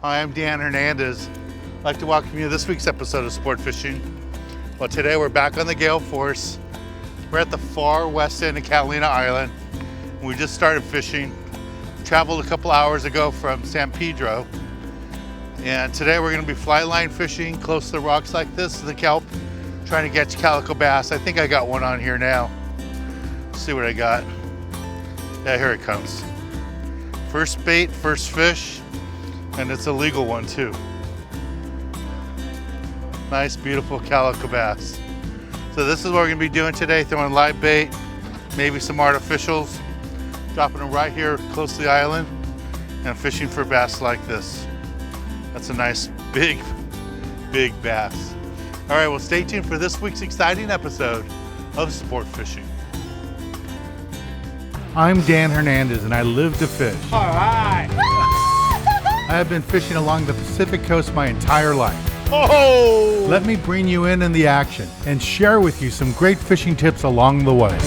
Hi, I'm Dan Hernandez. I'd like to welcome you to this week's episode of Sport Fishing. Well, today we're back on the Gail Force. We're at the far west end of Catalina Island. We just started fishing. Traveled a couple hours ago from San Pedro. And today we're going to be fly line fishing close to the rocks like this in the kelp, trying to catch calico bass. I think I got one on here now. Let's see what I got. Yeah, here it comes. First bait, first fish. And it's a legal one too. Nice, beautiful calico bass. So this is what we're gonna be doing today, throwing live bait, maybe some artificials, dropping them right here close to the island, and fishing for bass like this. That's a nice, big bass. All right, well, stay tuned for this week's exciting episode of Sport Fishing. I'm Dan Hernandez, and I live to fish. All right. I have been fishing along the Pacific coast my entire life. Oh! Let me bring you in the action and share with you some great fishing tips along the way.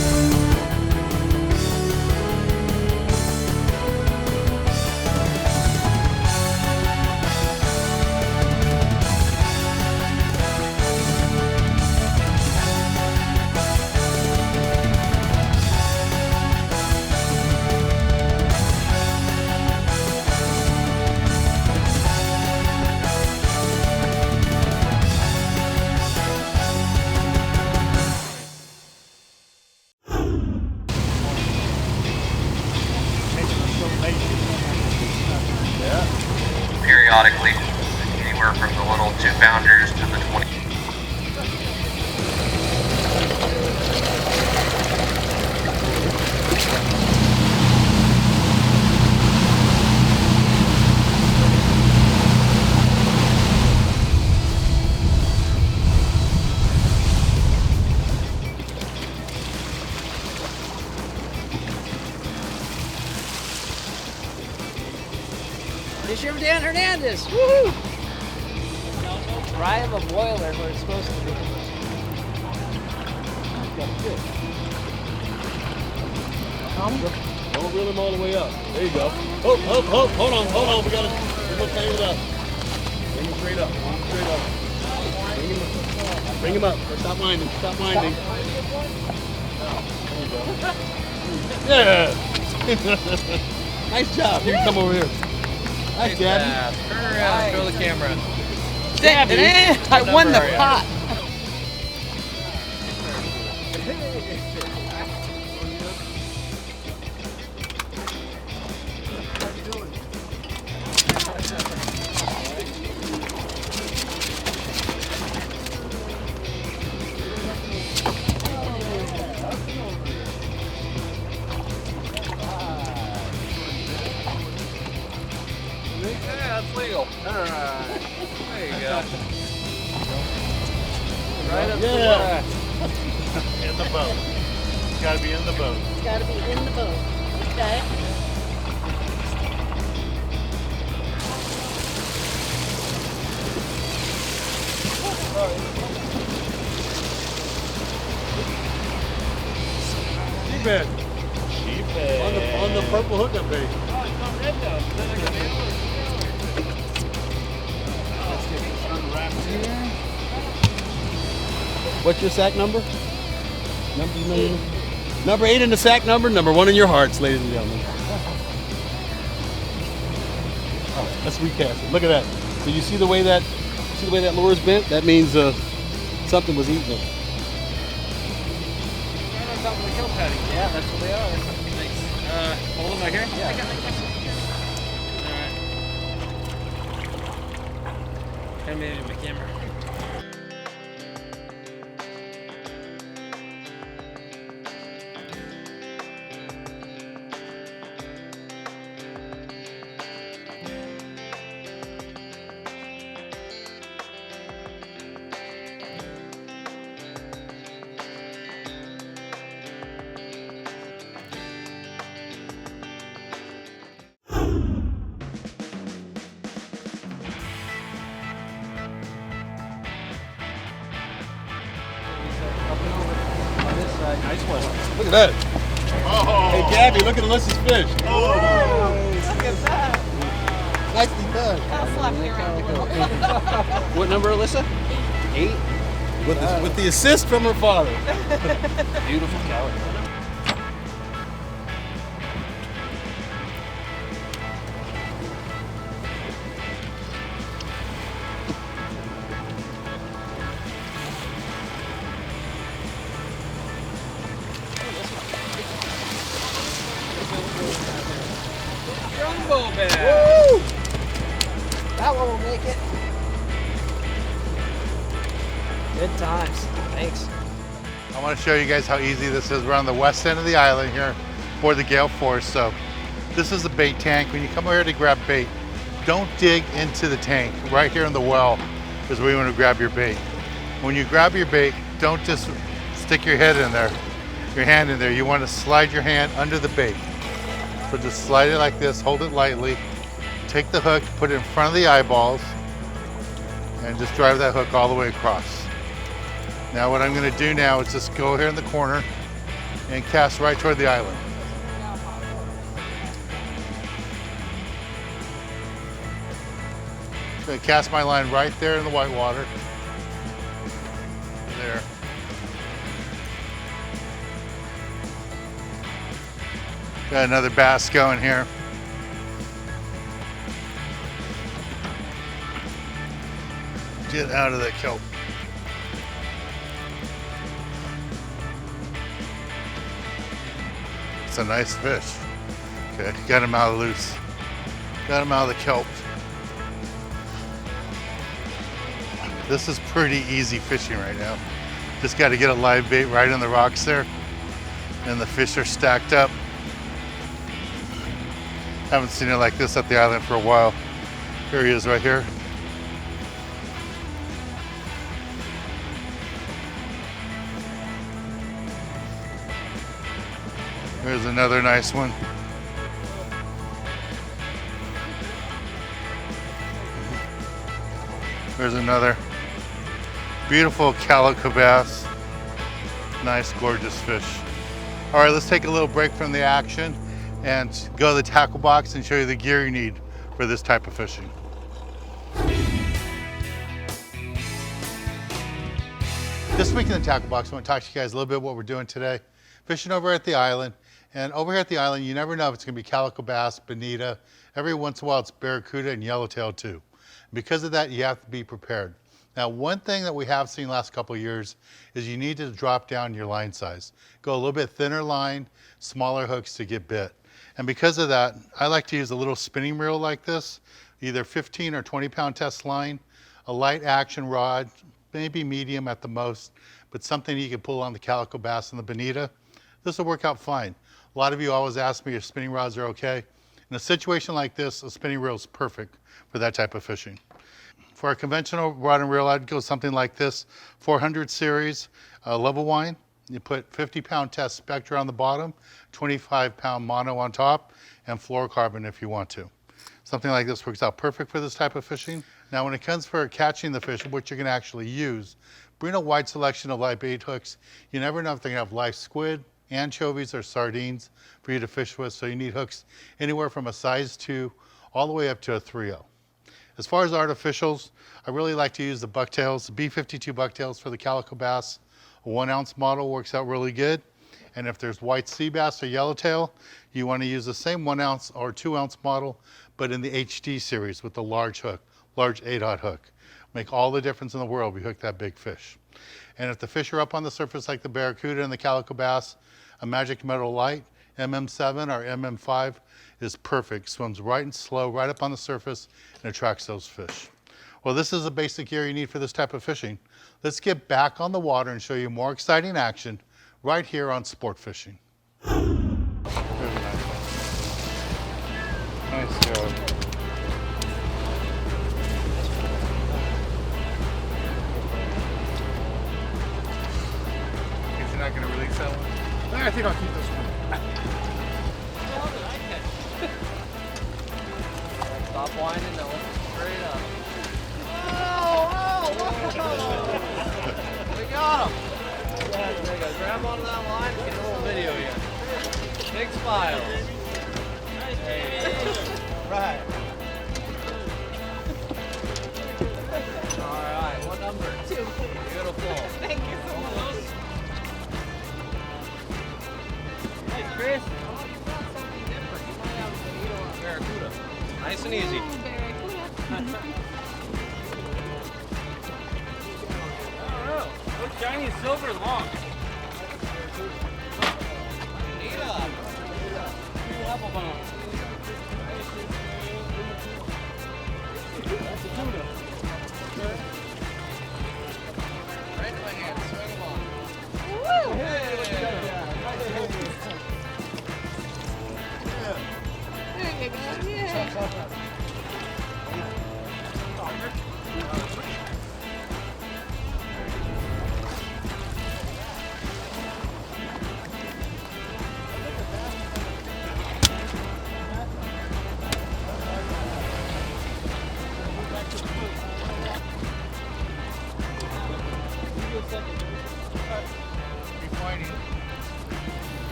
Periodically, anywhere from the little 2-pounders to the 20. This year, Dan Hernandez. Woohoo! Dry of a boiler where it's supposed to be. Don't reel him all the way up. There you go. Oh, hold on. We're gonna hang it up. Bring him straight up. Bring him up. Stop winding. There you go. Yeah. Nice job. Here, come over here. Nice, Gabby. Turn around, show the camera. I won the pot. Yeah, that's legal. All right. There you go. Right up Yeah. In the boat. It's gotta be in the boat. It's got to be in the boat. Okay. Sheephead. On the purple hookup bait. What's your sack number? Number 8 in the sack number, number 1 in your hearts, ladies and gentlemen. All right, let's recast it. Look at that. So you see the way that lure is bent? That means something was eating it. Right on top of the kelp patty. Yeah, that's what they are. Thanks. Hold them right here? Yeah. Alright. Kind of made it in my camera. Nice one. Look at that. Oh. Hey, Gabby, look at Alyssa's fish. Oh. Look at that. Nicely done. What number, Alyssa? 8. With the assist from her father. Beautiful calico. Jumbo bass. Woo! That one will make it. Good times. Thanks. I want to show you guys how easy this is. We're on the west end of the island here for the Gail Force. So this is the bait tank. When you come over here to grab bait, don't dig into the tank. Right here in the well is where you want to grab your bait. When you grab your bait, don't just stick your head in there, your hand in there. You want to slide your hand under the bait. So just slide it like this, hold it lightly, take the hook, put it in front of the eyeballs, and just drive that hook all the way across. Now what I'm going to do now is just go here in the corner and cast right toward the island. I'm going to cast my line right there in the white water. There. Got another bass going here. Get out of that kelp. It's a nice fish. Okay, got him out of loose. Got him out of the kelp. This is pretty easy fishing right now. Just got to get a live bait right on the rocks there. And the fish are stacked up. Haven't seen it like this at the island for a while. Here he is right here. There's another nice one. There's another beautiful calico bass. Nice, gorgeous fish. All right, let's take a little break from the action and go to the tackle box and show you the gear you need for this type of fishing. This week in the tackle box, I want to talk to you guys a little bit about what we're doing today. Fishing over at the island. And over here at the island, you never know if it's going to be calico bass, bonito. Every once in a while, it's barracuda and yellowtail too. Because of that, you have to be prepared. Now, one thing that we have seen last couple of years is you need to drop down your line size. Go a little bit thinner line, smaller hooks to get bit. And because of that, I like to use a little spinning reel like this, either 15 or 20 pound test line, a light action rod, maybe medium at the most, but something you can pull on the calico bass and the bonito. This will work out fine. A lot of you always ask me if spinning rods are okay. In a situation like this, a spinning reel is perfect for that type of fishing. For a conventional rod and reel, I'd go something like this, 400 series level wine. You put 50 pound test Spectra on the bottom, 25 pound mono on top, and fluorocarbon if you want to. Something like this works out perfect for this type of fishing. Now when it comes for catching the fish, what you're gonna actually use, bring a wide selection of live bait hooks. You never know if they're gonna have live squid, anchovies, or sardines for you to fish with, so you need hooks anywhere from a size 2 all the way up to a 3/0. As far as artificials, I really like to use the bucktails, the B52 Bucktails for the calico bass. A 1 ounce model works out really good. And if there's white sea bass or yellowtail, you want to use the same 1 ounce or 2 ounce model, but in the HD series with the large hook, large 8/0 hook. Make all the difference in the world if you hook that big fish. And if the fish are up on the surface like the barracuda and the calico bass, a Magic Metal Light, MM7 or MM5 is perfect. Swims right and slow, right up on the surface, and attracts those fish. Well, this is the basic gear you need for this type of fishing. Let's get back on the water and show you more exciting action right here on Sport Fishing. Nice job. Guess you're not going to release that one? I think I'll keep this one. Stop whining, no, straight up. We got him. There you go. Grab onto that line and get a little video here. Big smile. Right. and easy. What's shiny and silver long? Right in my hand. Swing them on. There you go. Yeah.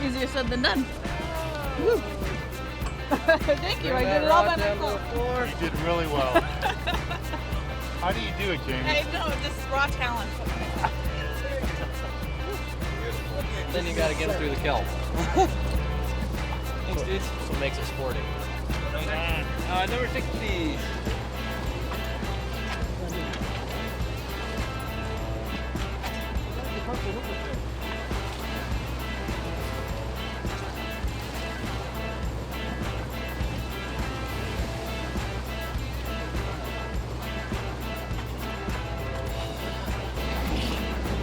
Easier said than done. Woo. Thank you. I did it all by myself. You did really well. How do you do it, Jamie? I know, just raw talent. Then you gotta get them through the kelp. Thanks, dude. That's what makes it sporting. Number 60.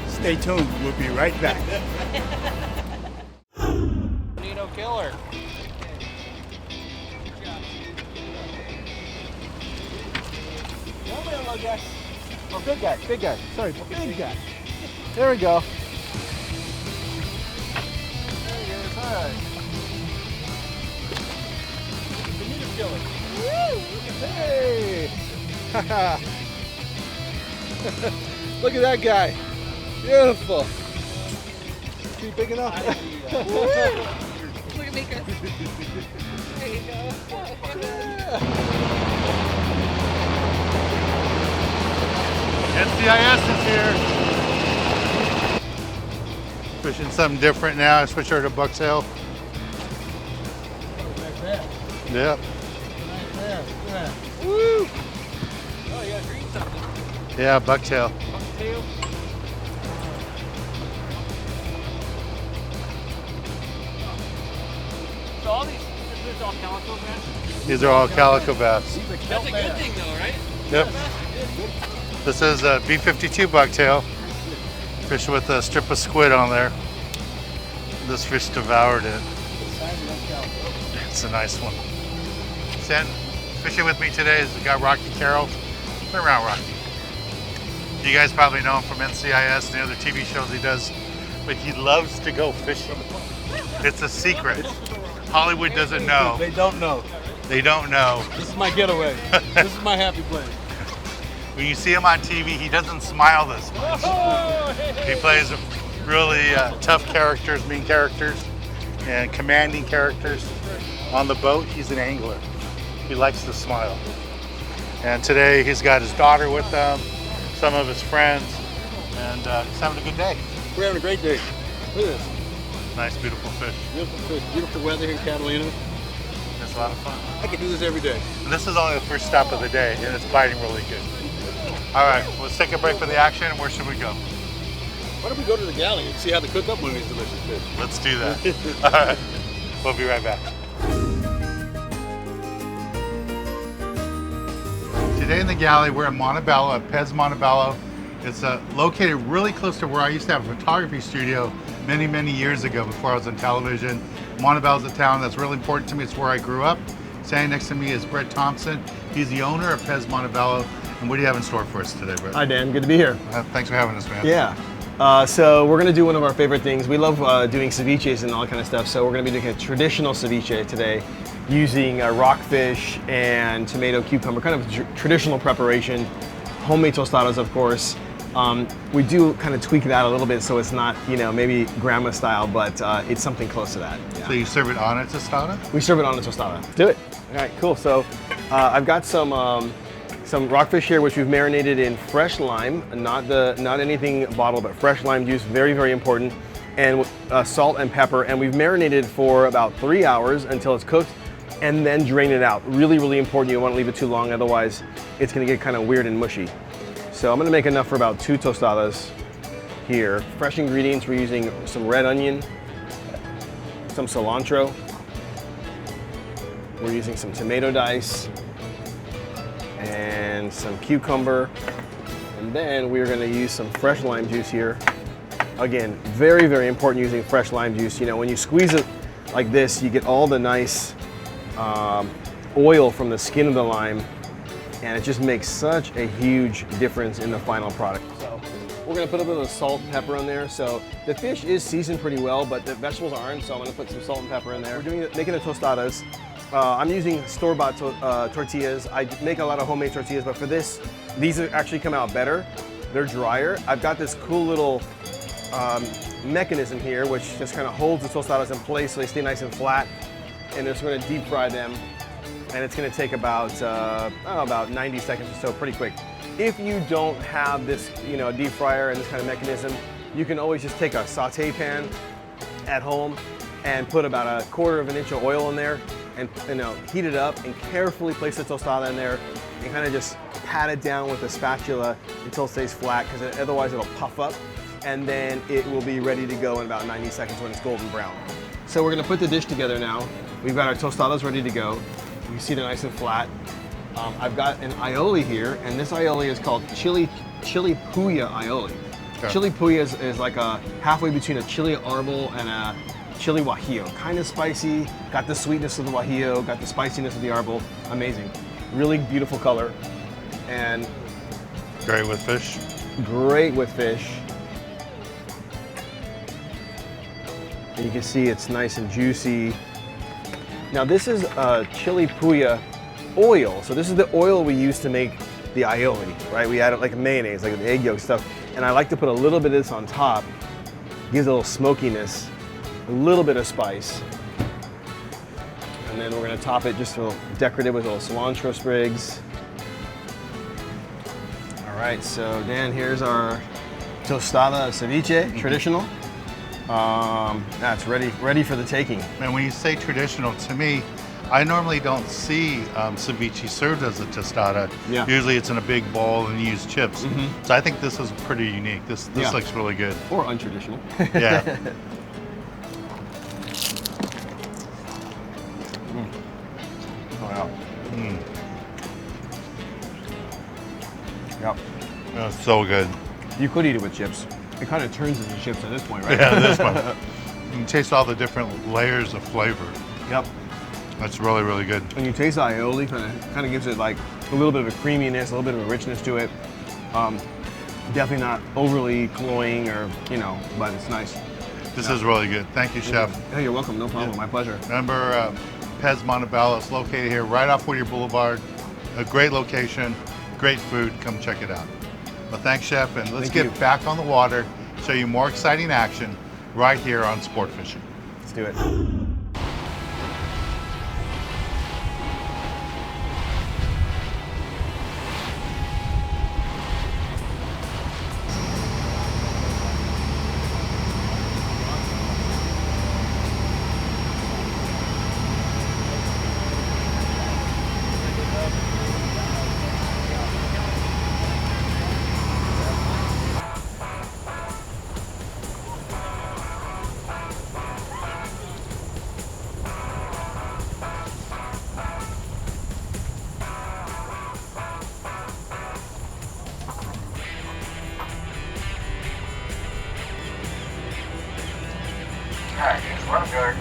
Stay tuned. We'll be right back. Bonito killer. Oh, big guy, big guy. Sorry, big guy. There we go. There he is. All right. Bonito killer. Hey! Look at that guy. Beautiful. Is he big enough? Look at me, Chris. There you go. NCIS is here. Fishing something different now. I switched over to bucktail. Yep. Woo! Oh, you got green something. Yeah, bucktail. Bucktail. So all these are all calico bass? These are all calico bass. That's a good thing though, right? Yep. This is a B52 Bucktail. Fish with a strip of squid on there. This fish devoured it. It's a nice one. Fishing with me today is the guy Rocky Carroll. Turn around, Rocky. You guys probably know him from NCIS and the other TV shows he does, but he loves to go fishing. It's a secret. Hollywood doesn't know. They don't know. They don't know. This is my getaway. This is my happy place. When you see him on TV, he doesn't smile this much. He plays really tough characters, mean characters, and commanding characters. On the boat, he's an angler. He likes to smile. And today, he's got his daughter with him, some of his friends, and he's having a good day. We're having a great day. Look at this. Nice, beautiful fish. Beautiful fish. Beautiful weather here in Catalina. It's a lot of fun. I could do this every day. And this is only the first stop of the day, and it's biting really good. All right, let's take a break for the action. Where should we go? Why don't we go to the galley and see how they cook up one of these delicious fish? Let's do that. All right, we'll be right back. Today in the galley, we're at Montebello, at Pez Montebello. It's located really close to where I used to have a photography studio many, many years ago before I was on television. Montebello's a town that's really important to me. It's where I grew up. Standing next to me is Brett Thompson. He's the owner of Pez Montebello. And what do you have in store for us today, Brett? Hi, Dan. Good to be here. Thanks for having us, man. Yeah. So we're going to do one of our favorite things. We love doing ceviches and all that kind of stuff. So we're going to be doing a traditional ceviche today using rockfish and tomato cucumber, kind of traditional preparation. Homemade tostadas, of course. We do kind of tweak that a little bit so it's not, you know, maybe grandma style, but it's something close to that. Yeah. So you serve it on a tostada? We serve it on a tostada. Do it. All right, cool. So I've got some some rockfish here, which we've marinated in fresh lime, not anything bottled, but fresh lime juice, very, very important, and salt and pepper. And we've marinated for about 3 hours until it's cooked, and then drain it out. Really, really important. You don't want to leave it too long, otherwise it's going to get kind of weird and mushy. So I'm going to make enough for about 2 tostadas here. Fresh ingredients, we're using some red onion, some cilantro. We're using some tomato dice and some cucumber. And then we're going to use some fresh lime juice here. Again, very, very important using fresh lime juice. You know, when you squeeze it like this, you get all the nice oil from the skin of the lime, and it just makes such a huge difference in the final product. So we're gonna put a bit of salt and pepper on there. So the fish is seasoned pretty well, but the vegetables aren't, so I'm gonna put some salt and pepper in there. We're making the tostadas. I'm using store-bought tortillas. I make a lot of homemade tortillas, but for this, these actually come out better. They're drier. I've got this cool little mechanism here, which just kind of holds the tostadas in place so they stay nice and flat. And just going to deep fry them, and it's going to take about 90 seconds or so, pretty quick. If you don't have this, deep fryer and this kind of mechanism, you can always just take a saute pan at home and put about 1/4 inch of oil in there, and heat it up and carefully place the tostada in there, and kind of just pat it down with a spatula until it stays flat, because otherwise it'll puff up, and then it will be ready to go in about 90 seconds when it's golden brown. So we're going to put the dish together now. We've got our tostadas ready to go. You can see they're nice and flat. I've got an aioli here, and this aioli is called chili puya aioli. Okay. Chili puya is like a halfway between a chili arbol and a chili guajillo. Kind of spicy, got the sweetness of the guajillo, got the spiciness of the arbol. Amazing. Really beautiful color. And great with fish. Great with fish. And you can see it's nice and juicy. Now this is chili puya oil. So this is the oil we use to make the aioli, right? We add it like mayonnaise, like the egg yolk stuff. And I like to put a little bit of this on top. Gives a little smokiness, a little bit of spice. And then we're gonna top it just a little decorative with little cilantro sprigs. All right, so Dan, here's our tostada ceviche, traditional. That's ready for the taking. And when you say traditional, to me, I normally don't see ceviche served as a tostada. Yeah. Usually it's in a big bowl and you use chips. Mm-hmm. So I think this is pretty unique. This looks really good. Or untraditional. Yeah. Wow. Mm. Yep. That's so good. You could eat it with chips. It kind of turns into chips at this point, right? Yeah, this one. You can taste all the different layers of flavor. Yep. That's really, really good. When you taste the aioli, kind of gives it like a little bit of a creaminess, a little bit of a richness to it. Definitely not overly cloying or, but it's nice. This is really good. Thank you, Chef. Hey, you're welcome. No problem. My pleasure. Remember, Pez Montebello is located here right off Whittier Boulevard. A great location, great food. Come check it out. Well, thanks, Chef, and let's get back on the water, show you more exciting action right here on Sport Fishing. Let's do it. Alright, use left guard.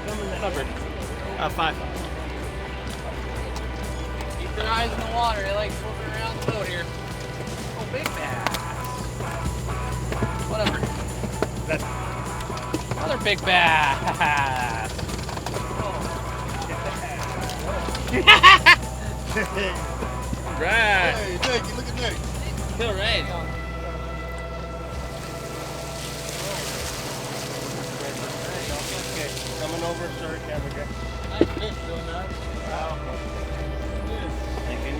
Number 5. Keep your eyes in the water. They like moving around the boat here. Oh, big bass. Whatever. Another big bass. right. Hey, thank you. Look at Nick. All right. Coming over, sir, camera guy. Nice fish, doing that. Thank you.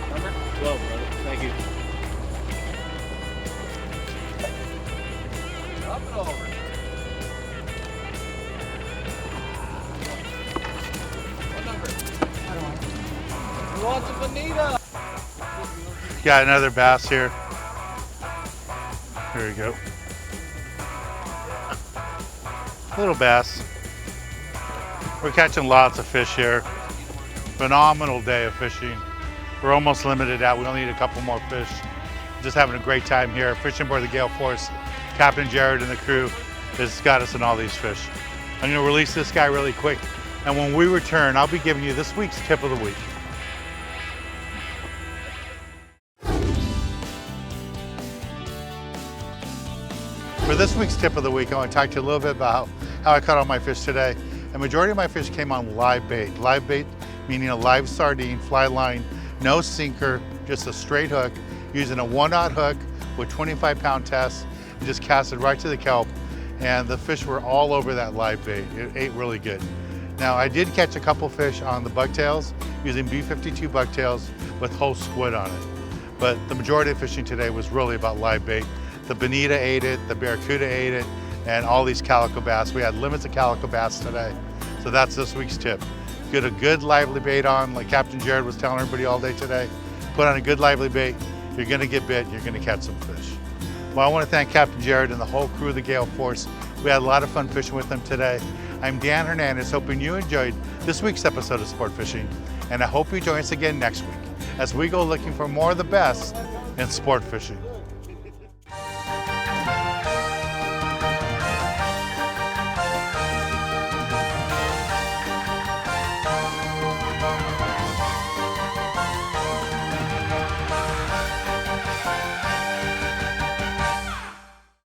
Number 12, brother. Thank you. Up and over. What number? Who wants a bonito? Got another bass here. There you go. Little bass. We're catching lots of fish here. Phenomenal day of fishing. We're almost limited out. We only need a couple more fish. Just having a great time here. Fishing aboard the Gail Force. Captain Jared and the crew has got us in all these fish. I'm gonna release this guy really quick. And when we return, I'll be giving you this week's tip of the week. For this week's tip of the week, I want to talk to you a little bit about how I caught all my fish today. The majority of my fish came on live bait. Live bait meaning a live sardine, fly line, no sinker, just a straight hook, using a 1/0 hook with 25-pound test, and just cast it right to the kelp. And the fish were all over that live bait. It ate really good. Now, I did catch a couple fish on the bucktails using B52 Bucktails with whole squid on it. But the majority of fishing today was really about live bait. The Bonito ate it, the Barracuda ate it, and all these calico bass. We had limits of calico bass today. So that's this week's tip. Get a good lively bait on, like Captain Jared was telling everybody all day today. Put on a good lively bait, you're gonna get bit, you're gonna catch some fish. Well, I wanna thank Captain Jared and the whole crew of the Gail Force. We had a lot of fun fishing with them today. I'm Dan Hernandez, hoping you enjoyed this week's episode of Sport Fishing, and I hope you join us again next week as we go looking for more of the best in sport fishing.